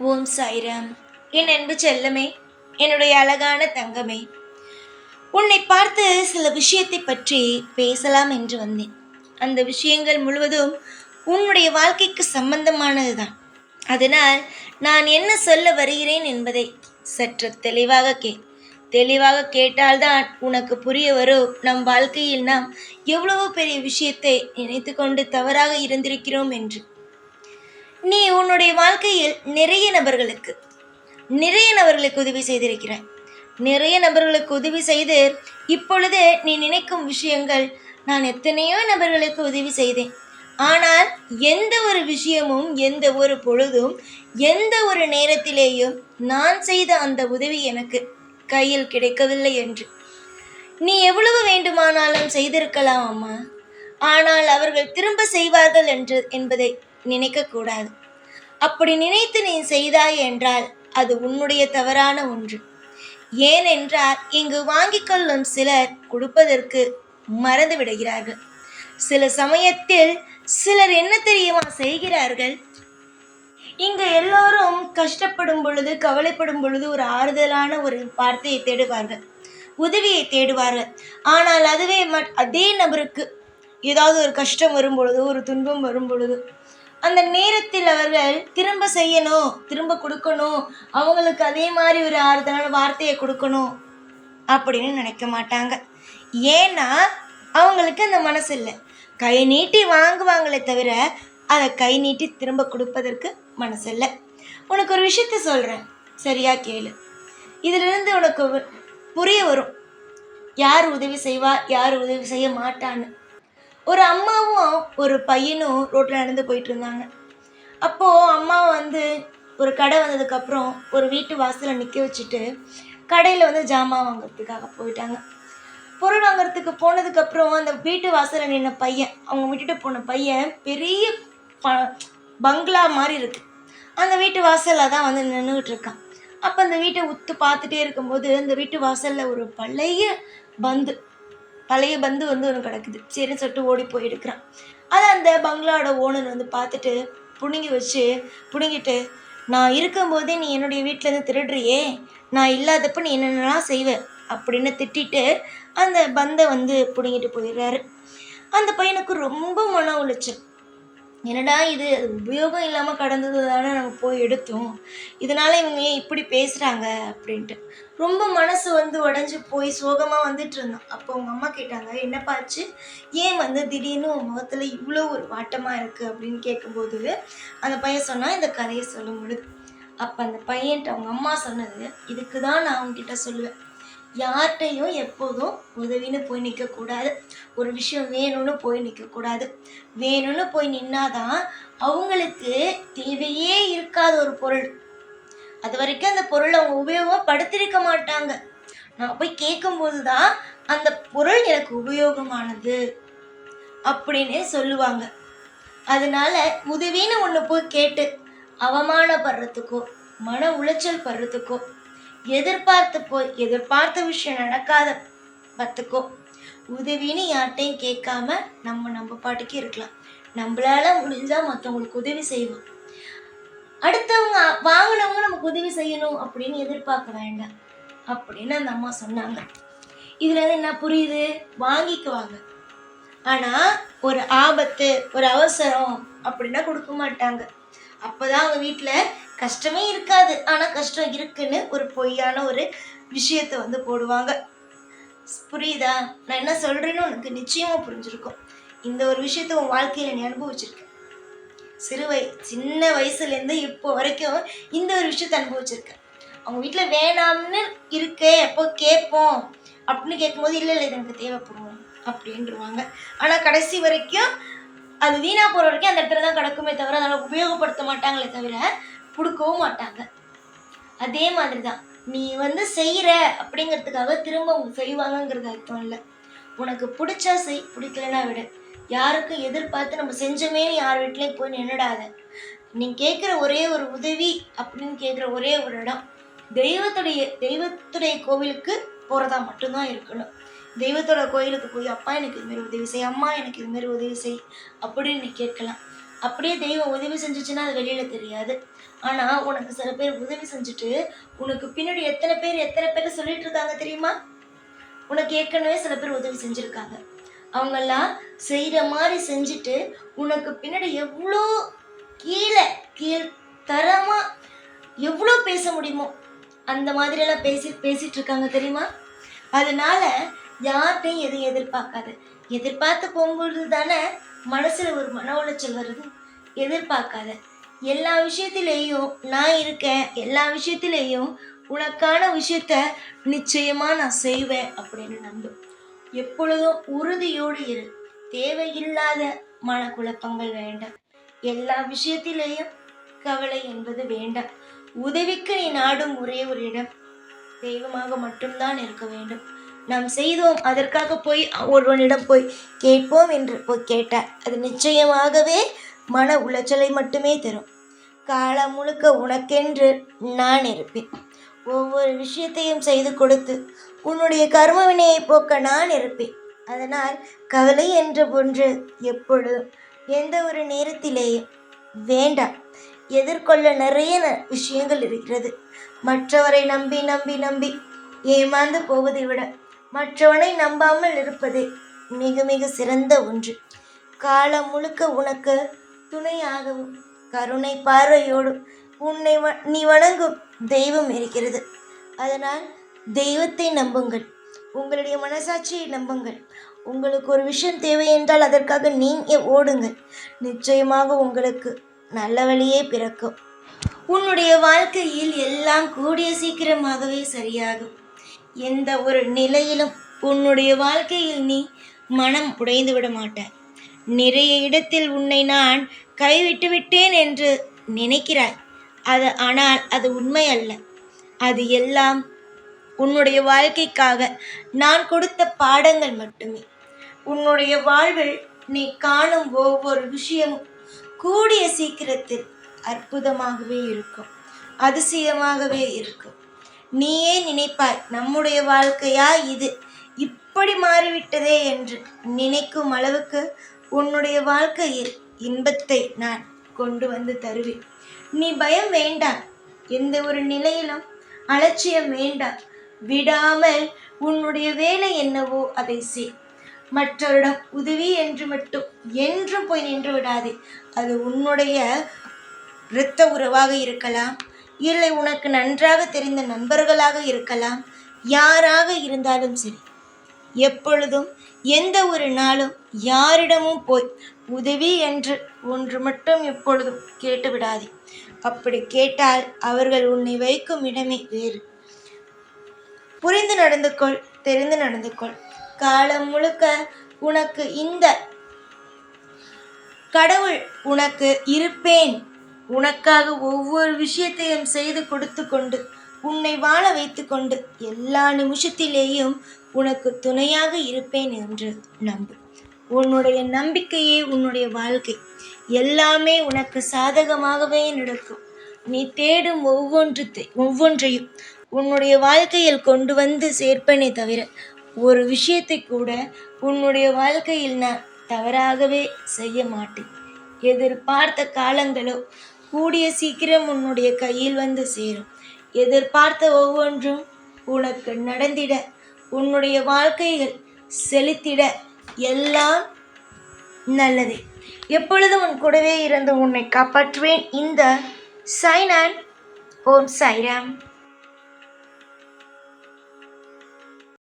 ஓம் சாய்ராம். என் அன்பு செல்லமே, என்னுடைய அழகான தங்கமே, உன்னை பார்த்து சில விஷயத்தை பற்றி பேசலாம் என்று வந்தேன். அந்த விஷயங்கள் முழுவதும் உன்னுடைய வாழ்க்கைக்கு சம்பந்தமானதுதான். அதனால் நான் என்ன சொல்ல வருகிறேன் என்பதை சற்று தெளிவாக கேட்டால்தான் உனக்கு புரிய வரும். நம் வாழ்க்கையில் நாம் எவ்வளவு பெரிய விஷயத்தை நினைத்து கொண்டு தவறாக இருந்திருக்கிறோம் என்று. நீ உன்னுடைய வாழ்க்கையில் நிறைய நபர்களுக்கு உதவி செய்திருக்கிறாய். நிறைய நபர்களுக்கு உதவி செய்து இப்பொழுது நீ நினைக்கும் விஷயங்கள், நான் எத்தனையோ நபர்களுக்கு உதவி செய்தேன், ஆனால் எந்த ஒரு விஷயமும், எந்த ஒரு பொழுதும், எந்த ஒரு நேரத்திலேயும் நான் செய்த அந்த உதவி எனக்கு கையில் கிடைக்கவில்லை என்று. நீ எவ்வளவு வேண்டுமானாலும் செய்திருக்கலாம் அம்மா, ஆனால் அவர்கள் திரும்ப செய்வார்கள் என்பதை நினைக்கக்கூடாது. அப்படி நினைத்து நீ செய்தாய் என்றால் அது உன்னுடைய தவறான ஒன்று. ஏனென்றால் இங்கு வாங்கிக் கொள்ளும் சிலர் கொடுப்பதற்கு மறந்து விடுகிறார்கள். சில சமயத்தில் சிலர் என்ன தெரியுமா செய்கிறார்கள், இங்கு எல்லோரும் கஷ்டப்படும் பொழுது, கவலைப்படும் பொழுது ஒரு ஆறுதலான ஒரு வார்த்தையை தேடுவார்கள், உதவியை தேடுவார்கள். ஆனால் அதுவே அதே நபருக்கு ஏதாவது ஒரு கஷ்டம் வரும் பொழுது, ஒரு துன்பம் வரும் பொழுது, அந்த நேரத்தில் அவர்கள் திரும்ப செய்யணும், திரும்ப கொடுக்கணும், அவங்களுக்கு அதே மாதிரி ஒரு ஆறுதலான வார்த்தையை கொடுக்கணும் அப்படின்னு நினைக்க மாட்டாங்க. ஏன்னா அவங்களுக்கு அந்த மனசு இல்லை. கை நீட்டி வாங்குவாங்களே தவிர அதை கை நீட்டி திரும்ப கொடுப்பதற்கு மனசு இல்லை. உனக்கு ஒரு விஷயத்த சொல்கிறேன், சரியா கேளு. இதிலிருந்து உனக்கு புரிய வரும் யார் உதவி செய்வா, யார் உதவி செய்ய மாட்டான்னு. ஒரு அம்மாவும் ஒரு பையனும் ரோட்டில் நடந்து போயிட்டு இருந்தாங்க. அப்போது அம்மா ஒரு கடை வந்ததுக்கப்புறம் ஒரு வீட்டு வாசலில் நிற்க வச்சுட்டு கடையில் ஜாமான் வாங்கிறதுக்காக போயிட்டாங்க. பொருள் வாங்கிறதுக்கு போனதுக்கப்புறம் அந்த வீட்டு வாசலில் நின்ன பையன், அவங்க விட்டுட்டு போன பையன், பெரிய பங்களா மாதிரி இருக்குது, அந்த வீட்டு வாசலில் தான் நின்றுக்கிட்டு இருக்கான். அப்போ அந்த வீட்டை உத்து பார்த்துட்டே இருக்கும்போது அந்த வீட்டு வாசலில் ஒரு பழைய பந்து ஒன்று கிடக்குது. சரின்னு சொல்லிட்டு ஓடி போய் எடுக்கிறான். அதை அந்த பங்களாவோட ஓனர் பார்த்துட்டு புடுங்கிட்டு, நான் இருக்கும்போதே நீ என்னுடைய வீட்டிலேருந்து திருடுறியே, நான் இல்லாதப்ப நீ என்னென்னலாம் செய்வேன் அப்படின்னு திட்டிட்டு அந்த பந்தை பிடுங்கிட்டு போயிடுறாரு. அந்த பையனுக்கு ரொம்ப மன உளைச்சல். என்னடா இது உபயோகம் இல்லாமல் கடந்தது தானே நம்ம போய் எடுத்தோம், இதனால இவங்க ஏன் இப்படி பேசுகிறாங்க அப்படின்ட்டு ரொம்ப மனசு உடஞ்சி போய் சோகமாக வந்துட்டு இருந்தான். அப்போ அவங்க அம்மா கேட்டாங்க, என்னப்பாச்சு, ஏன் திடீர்னு உன் முகத்தில் இவ்வளோ ஒரு வாட்டமாக இருக்குது அப்படின்னு கேட்கும்போது அந்த பையன் சொன்னால் இந்த கதையை சொல்லும் பொழுது, அப்போ அந்த பையன்ட்டு அவங்க அம்மா சொன்னது, இதுக்கு தான் நான் அவங்ககிட்ட சொல்லுவேன், யார்கிட்டையும் எப்போதும் உதவின்னு போய் நிற்கக்கூடாது. ஒரு விஷயம் வேணும்னு போய் நிற்கக்கூடாது. வேணும்னு போய் நின்னாதான் அவங்களுக்கு தேவையே இருக்காத ஒரு பொருள், அது வரைக்கும் அந்த பொருளை அவங்க உபயோகப்படுத்திருக்க மாட்டாங்க. நான் போய் கேட்கும்போது தான் அந்த பொருள் எனக்கு உபயோகமானது அப்படின்னு சொல்லுவாங்க. அதனால உதவின்னு ஒன்று போய் கேட்டு அவமானப்படுறதுக்கோ, மன உளைச்சல் படுறதுக்கோ, எதிர்பார்த்த விஷயம் நடக்காத பத்துக்கோ, உதவின்னு யார்ட்டையும் கேட்காம நம்ம பாட்டுக்கு இருக்கலாம். நம்மளால முடிஞ்சா மற்றவங்களுக்கு உதவி செய்வோம். அடுத்தவங்க வாங்கினவங்க நமக்கு உதவி செய்யணும் அப்படின்னு எதிர்பார்க்க வேண்டாம் அப்படின்னு அந்த அம்மா சொன்னாங்க. இதுல என்ன புரியுது, வாங்கிக்குவாங்க, ஆனா ஒரு ஆபத்து, ஒரு அவசரம் அப்படின்னா கொடுக்க மாட்டாங்க. அப்போதான் அவங்க வீட்டில் கஷ்டமே இருக்காது, ஆனால் கஷ்டம் இருக்குன்னு ஒரு பொய்யான ஒரு விஷயத்தை போடுவாங்க. புரியுதா? நான் என்ன சொல்கிறேன்னு உனக்கு நிச்சயமாக புரிஞ்சிருக்கும். இந்த ஒரு விஷயத்த உன் வாழ்க்கையில் நீ அனுபவிச்சிருக்க. சின்ன வயசுலேருந்து இப்போ வரைக்கும் இந்த ஒரு விஷயத்த அனுபவிச்சிருக்க. அவங்க வீட்டில் வேணாம்னு இருக்கே, எப்போ கேட்போம் அப்படின்னு கேட்கும்போது இல்லை இது எனக்கு தேவைப்படும் அப்படின்ட்டுருவாங்க. ஆனால் கடைசி வரைக்கும் அது வீணாக போகிற வரைக்கும் அந்த இடத்துல தான் கிடக்குமே தவிர அதனால் உபயோகப்படுத்த மாட்டாங்களே தவிர கொடுக்கவும் மாட்டாங்க. அதே மாதிரி தான் நீ செய்கிற அப்படிங்கிறதுக்காக திரும்ப அவங்க செய்வாங்கங்கிறது அர்த்தம் இல்லை. உனக்கு பிடிச்சா செய், பிடிக்கலன்னா விடு. யாருக்கும் எதிர்பார்த்து நம்ம செஞ்சோமே யார் வீட்லேயும் போய் நின்றுடாத. நீ கேட்குற ஒரே ஒரு உதவி அப்படின்னு கேட்குற ஒரே ஒரு இடம் தெய்வத்துடைய கோவிலுக்கு போகிறதா மட்டும்தான் இருக்கணும். தெய்வத்தோட கோயிலுக்கு போய் அப்பா எனக்கு இதுமாரி உதவி செய், அம்மா எனக்கு இதுமாரி உதவி செய் அப்படின்னு நீ கேட்கலாம். அப்படியே தெய்வம் உதவி செஞ்சிச்சுன்னா அது வெளியில் தெரியாது. ஆனால் உனக்கு சில பேர் உதவி செஞ்சுட்டு உனக்கு பின்னாடி எத்தனை பேர் சொல்லிட்டு இருக்காங்க தெரியுமா? உனக்கு ஏற்கனவே சில பேர் உதவி செஞ்சுருக்காங்க. அவங்கெல்லாம் செய்கிற மாதிரி செஞ்சுட்டு உனக்கு பின்னாடி எவ்வளோ கீழ்த்தரமாக எவ்வளோ பேச முடியுமோ அந்த மாதிரியெல்லாம் பேசிட்டு இருக்காங்க தெரியுமா? அதனால யார்கிட்டையும் எதுவும் எதிர்பார்த்து போகும்பொழுது தானே மனசில் ஒரு மன உளைச்சல் வருது. எதிர்பார்க்காத. எல்லா விஷயத்திலேயும் நான் இருக்கேன், எல்லா விஷயத்திலேயும் உனக்கான விஷயத்த நிச்சயமா நான் செய்வேன் அப்படின்னு நம்பு. எப்பொழுதும் உறுதியோடு இரு. தேவையில்லாத மனக்குழப்பங்கள் வேண்டாம். எல்லா விஷயத்திலேயும் கவலை என்பது வேண்டாம். உதவிக்கு நீ நாடும் ஒரே ஒரு இடம் தெய்வமாக மட்டும்தான் இருக்க வேண்டும். நாம் செய்தோம், அதற்காக போய் ஒருவனிடம் போய் கேட்போம் என்று போய் கேட்டார், அது நிச்சயமாகவே மன உளைச்சலை மட்டுமே தரும். காலம் முழுக்க உனக்கென்று நான் இருப்பேன். ஒவ்வொரு விஷயத்தையும் செய்து கொடுத்து உன்னுடைய கர்ம வினையை போக்க நான் இருப்பேன். அதனால் கவலை என்ற ஒன்று எப்பொழுதும் எந்த ஒரு நேரத்திலேயும் வேண்டாம். எதிர்கொள்ள நிறைய விஷயங்கள் இருக்கிறது. மற்றவரை நம்பி நம்பி நம்பி ஏமாந்து போவதை விட மற்றவனை நம்பாமல் இருப்பதே மிக மிக சிறந்த ஒன்று. காலம் முழுக்க உனக்கு துணையாகவும் கருணை பார்வையோடும் உன்னை நீ வணங்கும் தெய்வம் இருக்கிறது. அதனால் தெய்வத்தை நம்புங்கள். உங்களுடைய மனசாட்சியை நம்புங்கள். உங்களுக்கு ஒரு விஷயம் தேவை என்றால் அதற்காக நீங்கள் ஓடுங்கள். நிச்சயமாக உங்களுக்கு நல்ல வழியே பிறக்கும். உன்னுடைய வாழ்க்கையில் எல்லாம் கூடிய சீக்கிரமாகவே சரியாகும். எந்த ஒரு நிலையிலும் உன்னுடைய வாழ்க்கையில் நீ மனம் உடைந்து விட மாட்டாய். நிறைய இடத்தில் உன்னை நான் கைவிட்டு விட்டேன் என்று நினைக்கிறாய். ஆனால் அது உண்மை அல்ல. அது எல்லாம் உன்னுடைய வாழ்க்கைக்காக நான் கொடுத்த பாடங்கள் மட்டுமே. உன்னுடைய வாழ்வில் நீ காணும் ஒவ்வொரு விஷயமும் கூடிய சீக்கிரத்தில் அற்புதமாகவே இருக்கும், அதிசயமாகவே இருக்கும். நீயே நினைப்பாய், நம்முடைய வாழ்க்கையா இது இப்படி மாறிவிட்டதே என்று நினைக்கும் அளவுக்கு உன்னுடைய வாழ்க்கையில் இன்பத்தை நான் கொண்டு வந்து தருவேன். நீ பயம் வேண்டாம். எந்த ஒரு நிலையிலும் அலட்சியம் வேண்டாம். விடாமல் உன்னுடைய வேலை என்னவோ அதை செய். மற்றவரிடம் உதவி என்று மட்டும் என்றும் போய் நின்று விடாதே. அது உன்னுடைய இரத்த உறவாக இருக்கலாம், இல்லை உனக்கு நன்றாக தெரிந்த நண்பர்களாக இருக்கலாம். யாராக இருந்தாலும் சரி, எப்பொழுதும் எந்த ஒரு நாளும் யாரிடமும் போய் உதவி என்று ஒன்று மட்டும் எப்பொழுதும் கேட்டு விடாதே. அப்படி கேட்டால் அவர்கள் உன்னை வைக்கும் இடமே வேறு. புரிந்து நடந்து கொள், தெரிந்து நடந்து கொள். காலம் முழுக்க உனக்கு இந்த கடவுள் உனக்கு இருப்பேன், உனக்காக ஒவ்வொரு விஷயத்தையும் செய்து கொடுத்து கொண்டு உன்னை வாழ வைத்து கொண்டு எல்லா நிமிஷத்திலேயும் உனக்கு துணையாக இருப்பேன் என்று நம்பு. உன்னுடைய நம்பிக்கையே உன்னுடைய வாழ்க்கை. எல்லாமே உனக்கு சாதகமாகவே நடக்கும். நீ தேடும் ஒவ்வொன்றையும் உன்னுடைய வாழ்க்கையில் கொண்டு வந்து சேர்ப்பனே தவிர ஒரு விஷயத்தை கூட உன்னுடைய வாழ்க்கையில் நான் தவறாகவே செய்ய மாட்டேன். எதிர்பார்த்த காலங்களோ கூடிய சீக்கிரம் உன்னுடைய கையில் வந்து சேரும். எதிர்பார்த்த ஒவ்வொன்றும் உனக்கு நடந்திட, உன்னுடைய வாழ்க்கைகள் செலுத்திட எல்லாம் நல்லதே. எப்பொழுதும் உன் கூடவே இருந்து உன்னை காப்பாற்றுவேன். இந்த சாய்நான். ஓம் சாய்ராம்.